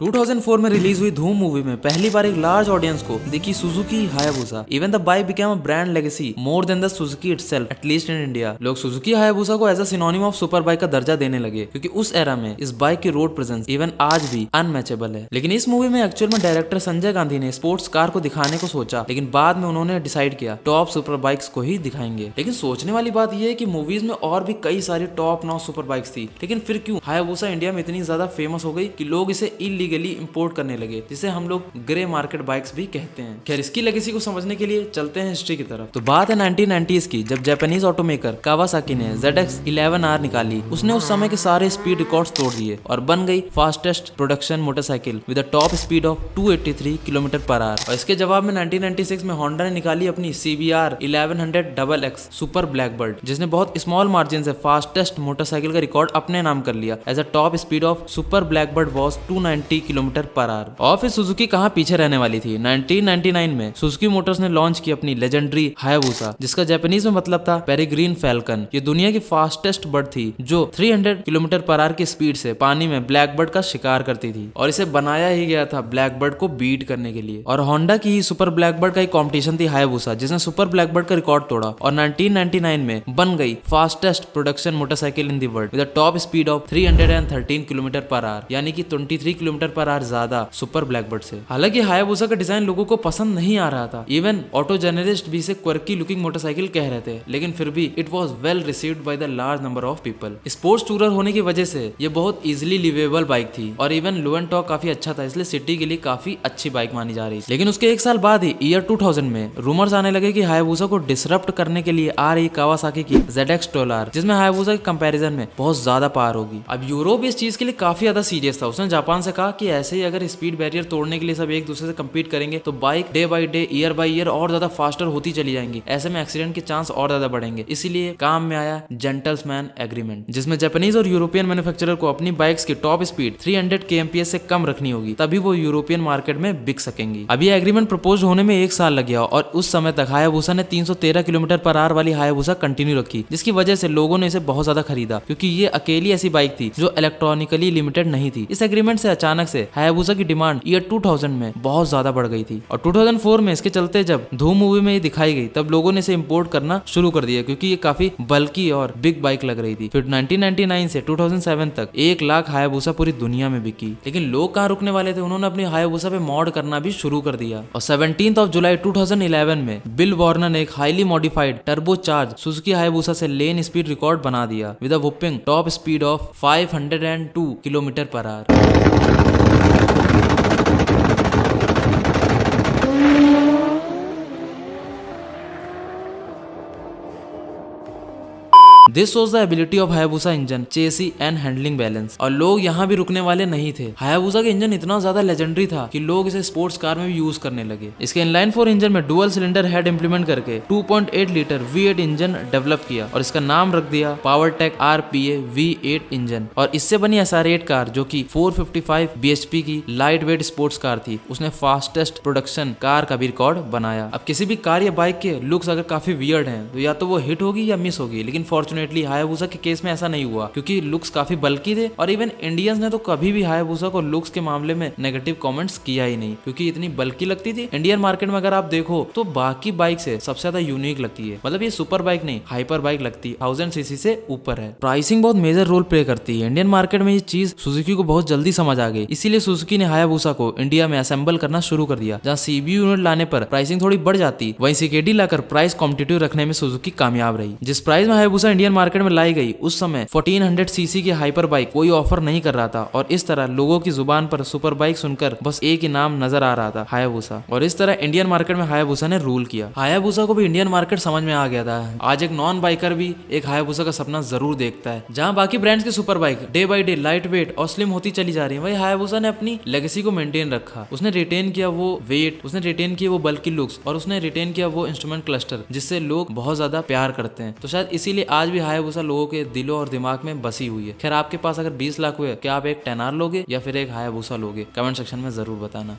2004 में रिलीज हुई धूम मूवी में पहली बार एक लार्ज ऑडियंस को दिखी Suzuki Hayabusa. Even the bike became a brand legacy more than the Suzuki itself, at least in India. लोग सुजुकी हायाबुसा को as a synonym of super bike का दर्जा देने लगे क्योंकि उस एरा में इस बाइक की रोड प्रेजेंस इवन आज भी अनमैचेबल है। लेकिन इस मूवी में एक्चुअल में डायरेक्टर संजय गांधी ने स्पोर्ट्स कार को दिखाने को सोचा, लेकिन बाद में उन्होंने डिसाइड किया टॉप सुपर बाइक्स को ही दिखाएंगे। लेकिन सोचने वाली बात यह है कि मूवीज में और भी कई सारी टॉप नॉच सुपर बाइक्स थी, लेकिन फिर क्यों हायाबुसा इंडिया में इतनी ज्यादा फेमस हो गई कि लोग इसे इलीगली इंपोर्ट करने लगे, जिसे हम लोग ग्रे मार्केट बाइक्स भी कहते हैं। खैर, इसकी लेगेसी को समझने के लिए चलते हैं हिस्ट्री की तरफ। तो बात है 1990s की, जब जापानीज ऑटोमेकर कावासाकी ने ZX11R निकाली। उसने उस समय के सारे स्पीड रिकॉर्ड्स तोड़ दिए और बन गई fastest production motorcycle with a top speed of 283 kilometre per hour. और इसके जवाब में 1996 में होंडा ने निकाली अपनी CBR 1100XX सुपर ब्लैकबर्ड, जिसने बहुत स्मॉल मार्जिन से फास्टेस्ट मोटरसाइकिल का रिकॉर्ड अपने नाम कर लिया। As a top speed of super blackbird was 290 kilometre per hour. और फिर सुजुकी कहां पीछे रहने वाली थी। 1999 में सुजुकी मोटर्स ने लॉन्च की अपनी लेजेंडरी हायाबुसा, जिसका जापानीज में मतलब था पेरिग्रीन फैल्कन। ये दुनिया की फास्टेस्ट बर्ड थी जो 300 किलोमीटर पर आवर की स्पीड से पानी में ब्लैकबर्ड का शिकार करती थी, और इसे बनाया ही गया था ब्लैकबर्ड को बीट करने के लिए। और होंडा की ही सुपर ब्लैकबर्ड का एक कॉम्पिटिशन थी हायाबुसा, जिसने सुपर ब्लैकबर्ड का रिकॉर्ड तोड़ा और 1999 में बन गई fastest production motorcycle in the world with a top speed of 313 kilometre per our, यानी कि 23 किलोमीटर पर आवर ज्यादा सुपर ब्लैकबर्ड से। हालांकि हायाबुसा का डिजाइन लोगों को पसंद नहीं आ रहा था। इवन ऑटो जर्नलिस्ट भी इसे क्वर्की लुकिंग मोटरसाइकिल कह रहे थे, लेकिन फिर भी it was well received by the large number of people. Sports tourer होने की वजह से ये बहुत इजीली लिवेबल बाइक थी और इवन लो एंड टॉक काफी अच्छा था, इसलिए सिटी के लिए काफी अच्छी बाइक मानी जा रही थी। लेकिन उसके एक साल बाद ही ईयर 2000 में रूमर्स आने लगे कि हायाबुसा को डिसरप्ट करने के लिए आ रही कावासाकी की ZX12R, जिसमें हायाबुसा के कंपैरिजन में बहुत ज्यादा पावर होगी। अब यूरोप इस चीज के लिए काफी ज्यादा सीरियस था। उसने जापान से कहा कि ऐसे ही अगर स्पीड बैरियर तोड़ने के लिए सब एक दूसरे से कम्पीट करेंगे तो bike day by day, year by year और ज्यादा फास्टर होती चली जाएंगी। ऐसे में एक्सीडेंट के चांस और ज्यादा बढ़ेंगे। इसीलिए काम में आया जेंटलमैन एग्रीमेंट, जिसमें जापानीज और यूरोपियन मैन्युफैक्चरर को अपनी बाइक्स की टॉप स्पीड 300 kmph से कम रखनी होगी, तभी वो यूरोपियन मार्केट में बिक सकेंगी। अभी एग्रीमेंट प्रपोज होने में एक साल लग गया और उस समय तक हायाबुसा ने 313 किलोमीटर पर आवर वाली हायाबुसा कंटिन्यू रखी, जिसकी वजह से लोगों ने इसे बहुत ज्यादा खरीदा, क्योंकि ये अकेली ऐसी बाइक थी जो इलेक्ट्रॉनिकली लिमिटेड नहीं थी। इस एग्रीमेंट से अचानक से हायाबुसा की डिमांड ईयर 2000 में बहुत ज्यादा बढ़ गई थी। और 2004 में इसके चलते जब धूम मूवी में ये दिखाई गई, तब लोगों ने इसे इंपोर्ट करना शुरू कर दिया, क्योंकि ये काफी बल्की और बिग बाइक लग रही थी। फिर 1999 से 2007 तक 1 लाख हायाबुसा पूरी दुनिया में बिकी। लेकिन लोग कहाँ रुकने वाले थे, उन्होंने अपनी हायाबुसा पे मॉड करना भी शुरू कर दिया। और 17 जुलाई 2011 में बिल वार्नर ने एक highly modified turbocharge Suzuki Hayabusa से लेन स्पीड रिकॉर्ड बना दिया with a whopping top speed of 502 kilometre per hour. This was the ability of Hayabusa engine, chassis and handling balance. और लोग यहाँ भी रुकने वाले नहीं थे। हायाबुसा का इंजन इतना ज्यादा लेजेंडरी था कि लोग इसे स्पोर्ट्स कार में भी यूज करने लगे। इसके इनलाइन 4 इंजन में डुअल सिलेंडर हेड इंप्लीमेंट करके 2.8 लीटर V8 इंजन डेवलप किया और इसका नाम रख दिया पावरटेक RPA V8 इंजन। और इससे बनी SR8 कार, जो कि 455 bhp की लाइट वेट स्पोर्ट्स कार थी, उसने फास्टेस्ट प्रोडक्शन कार का भी रिकॉर्ड बनाया। अब किसी भी कार या बाइक के लुक्स अगर काफी वियर्ड हैं तो या तो वो हिट होगी या मिस होगी, लेकिन फॉर्चुनेटली हायाबुसा के केस में ऐसा नहीं हुआ, क्योंकि लुक्स काफी बल्की थे। और इवन इंडियंस ने तो कभी भी हायाबुसा को लुक्स के मामले में नेगेटिव कमेंट्स किया ही नहीं, क्योंकि इतनी बल्की लगती थी। इंडियन मार्केट में अगर आप देखो तो बाकी बाइक से सबसे ज्यादा यूनिक लगती है। मतलब ये सुपर बाइक नहीं, हाइपर बाइक लगती है, 1000 सीसी से ऊपर है। प्राइसिंग बहुत मेजर रोल प्ले करती है। इंडियन मार्केट में ये चीज सुजुकी को बहुत जल्दी समझ आ गई, इसीलिए सुजुकी ने हायाबुसा को इंडिया में असेंबल करना शुरू कर दिया। जहाँ CBU यूनिट लाने पर प्राइसिंग थोड़ी बढ़ जाती, वहीं CKD लाकर प्राइस कॉम्पिटिटिव रखने में सुजुकी कामयाब रही। जिस प्राइस में हायाबुसा इंडियन मार्केट में लाई गई, उस समय 1400 सीसी की हाइपर बाइक कोई ऑफर नहीं कर रहा था। और इस तरह लोगों की जुबान पर सुपर बाइक सुनकर बस एक ही नाम नजर आ रहा था, हायाबुसा। और इस तरह इंडियन मार्केट में हायाबुसा ने रूल किया। हायाबुसा को भी इंडियन मार्केट समझ में आ गया था। आज एक नॉन बाइकर भी एक हायाबुसा का सपना जरूर देखता है। जहां बाकी ब्रांड्स की super bike day by day light weight और स्लिम होती चली जा रही है, वही हायाबुसा ने अपनी लेगेसी को मेंटेन रखा। उसने रिटेन किया वो वेट, उसने रिटेन किया वो बल्कि लुक्स, और उसने रिटेन किया वो इंस्ट्रूमेंट क्लस्टर, जिससे लोग बहुत ज्यादा प्यार करते हैं। तो शायद इसीलिए आज भी हायाबुसा लोगों के दिलों और दिमाग में बसी हुई है। खैर, आपके पास अगर 20 लाख हुए, क्या आप एक 10R लोगे या फिर एक हायाबुसा लोगे? कमेंट सेक्शन में जरूर बताना।